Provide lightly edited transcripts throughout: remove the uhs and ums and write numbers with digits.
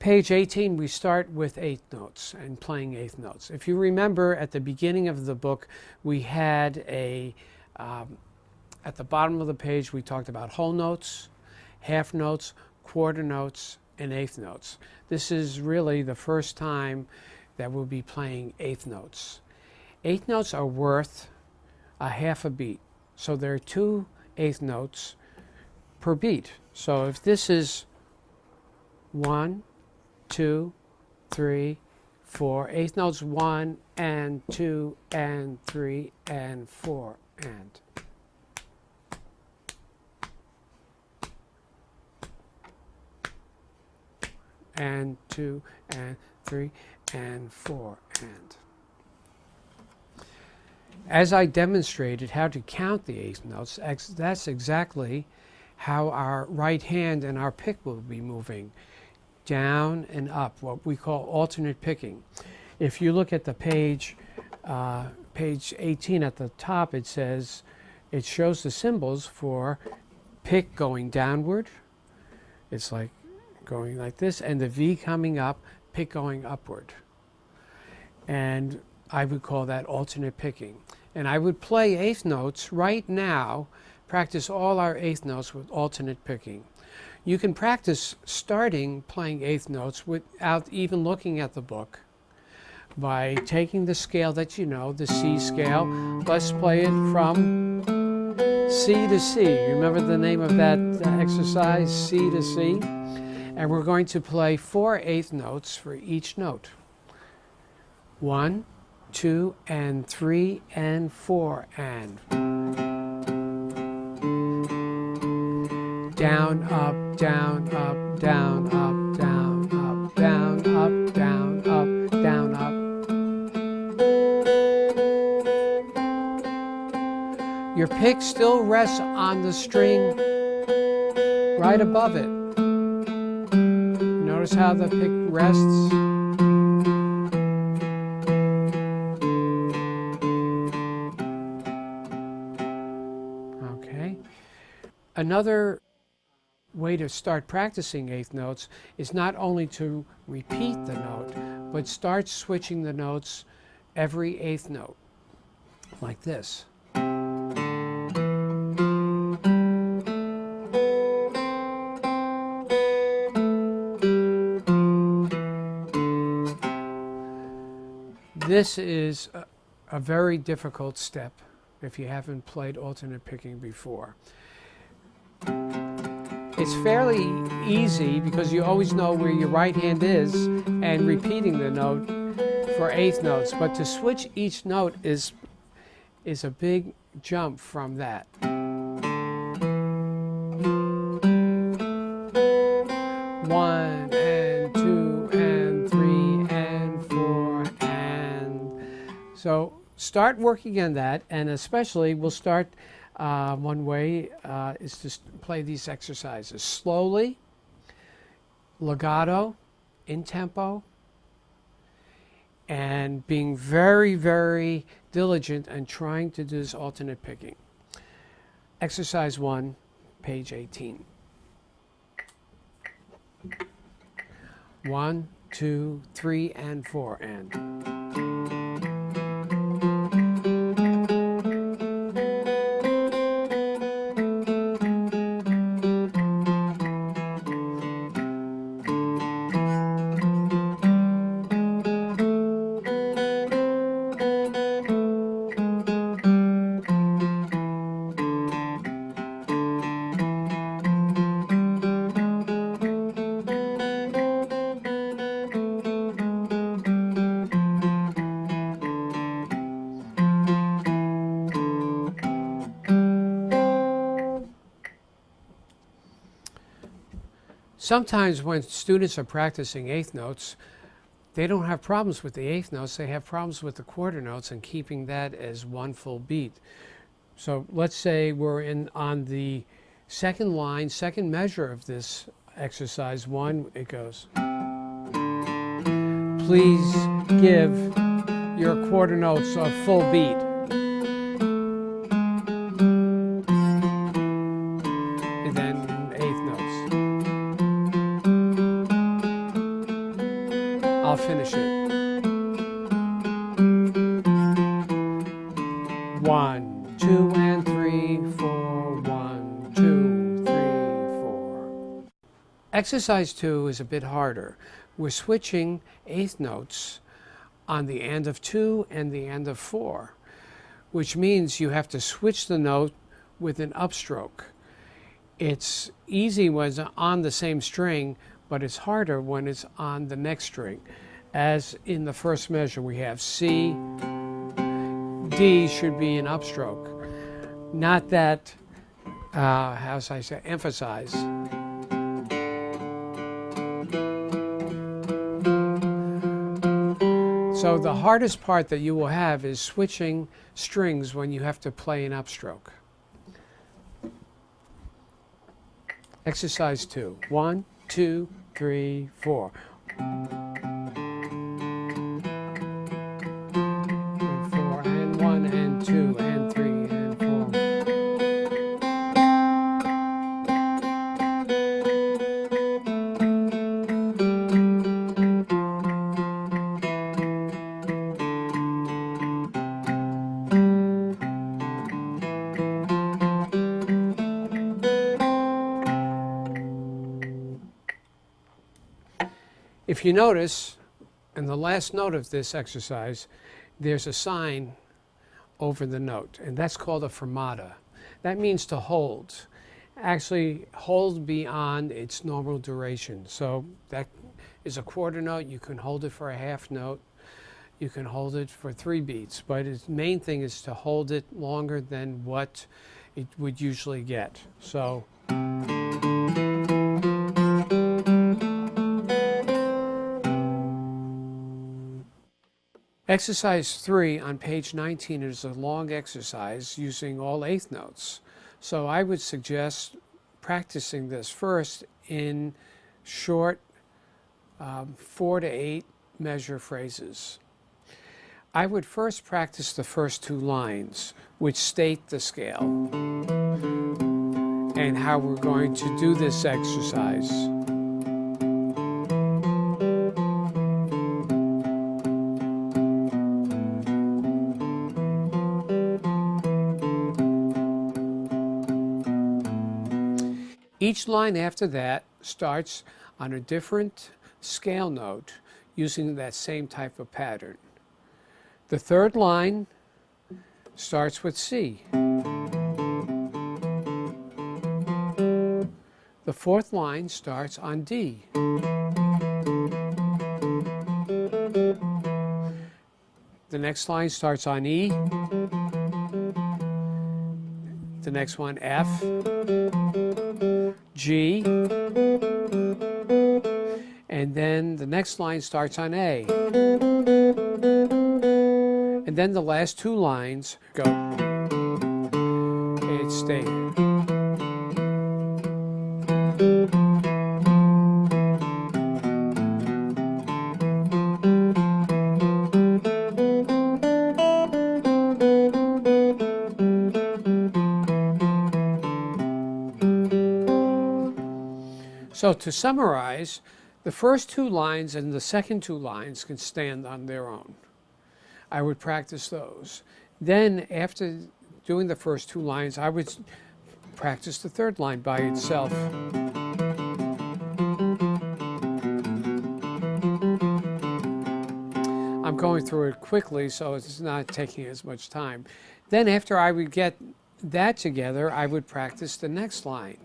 Page 18, we start with eighth notes and playing eighth notes. If you remember, at the beginning of the book, we had at the bottom of the page, we talked about whole notes, half notes, quarter notes, and eighth notes. This is really the first time that we'll be playing eighth notes. Eighth notes are worth a half a beat. So there are 2 eighth notes per beat. So if this is 1, 2, 3, 4, eighth notes 1 and 2 and 3 and 4 and 2 and 3 and 4 and. As I demonstrated how to count the eighth notes, that's exactly how our right hand and our pick will be moving, down and up, what we call alternate picking. If you look at the page 18 at the top, it says, it shows the symbols for pick going downward. It's like going like this, and the V coming up, pick going upward. And I would call that alternate picking. And I would play eighth notes right now, practice all our eighth notes with alternate picking. You can practice starting playing eighth notes without even looking at the book by taking the scale that you know, the C scale. Let's play it from C to C. Remember the name of that exercise, C to C? And we're going to play 4 eighth notes for each note. 1, 2, and 3, and 4, and. Down, up, down, up, down, up, down, up, down, up, down, up, down, up. Your pick still rests on the string right above it. Notice how the pick rests. Okay. Another way to start practicing eighth notes is not only to repeat the note, but start switching the notes every eighth note, like this. This is a very difficult step if you haven't played alternate picking before. It's fairly easy because you always know where your right hand is and repeating the note for eighth notes, but to switch each note is a big jump from that. One and 2 and 3 and 4 and. So start working on that, and especially we'll start one way is to play these exercises slowly, legato, in tempo, and being very, very diligent and trying to do this alternate picking. Exercise 1, page 18. 1, 2, 3, and 4, and. Sometimes when students are practicing eighth notes, they don't have problems with the eighth notes, they have problems with the quarter notes and keeping that as one full beat. So let's say we're on the second line, second measure of this exercise 1, it goes. Please give your quarter notes a full beat. And then eighth notes. I'll finish it. 1, 2, and 3, 4. 1, 2, 3, 4. Exercise 2 is a bit harder. We're switching eighth notes on the end of 2 and the end of 4, which means you have to switch the note with an upstroke. It's easy when it's on the same string, but it's harder when it's on the next string. As in the first measure, we have C, D should be an upstroke. Not that, how should I say, emphasize. So the hardest part that you will have is switching strings when you have to play an upstroke. Exercise 2. 1, 2, 3, 4. 4 and 1 and 2 and 3 and 4. If you notice, in the last note of this exercise, there's a sign over the note, and that's called a fermata. That means to hold. Actually, hold beyond its normal duration. So that is a quarter note. You can hold it for a half note. You can hold it for 3 beats. But its main thing is to hold it longer than what it would usually get. So. Exercise 3 on page 19 is a long exercise using all eighth notes. So I would suggest practicing this first in short 4 to 8 measure phrases. I would first practice the first 2 lines, which state the scale and how we're going to do this exercise. Each line after that starts on a different scale note using that same type of pattern. The third line starts with C. The fourth line starts on D. The next line starts on E. The next one, F. G, and then the next line starts on A. And then the last 2 lines go. It's stayed. So to summarize, the first 2 lines and the second 2 lines can stand on their own. I would practice those. Then after doing the first 2 lines, I would practice the third line by itself. I'm going through it quickly, so it's not taking as much time. Then after I would get that together, I would practice the next line.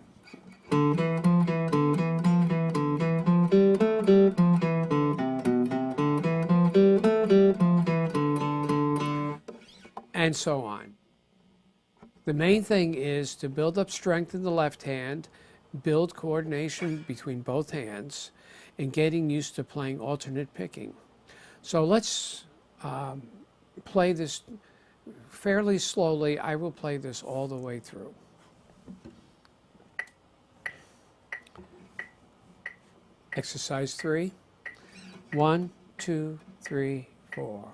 And so on. The main thing is to build up strength in the left hand, build coordination between both hands, and getting used to playing alternate picking. So let's play this fairly slowly. I will play this all the way through. Exercise 3. 1, 2, 3, 4.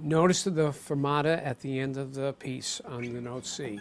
Notice the fermata at the end of the piece on the note C.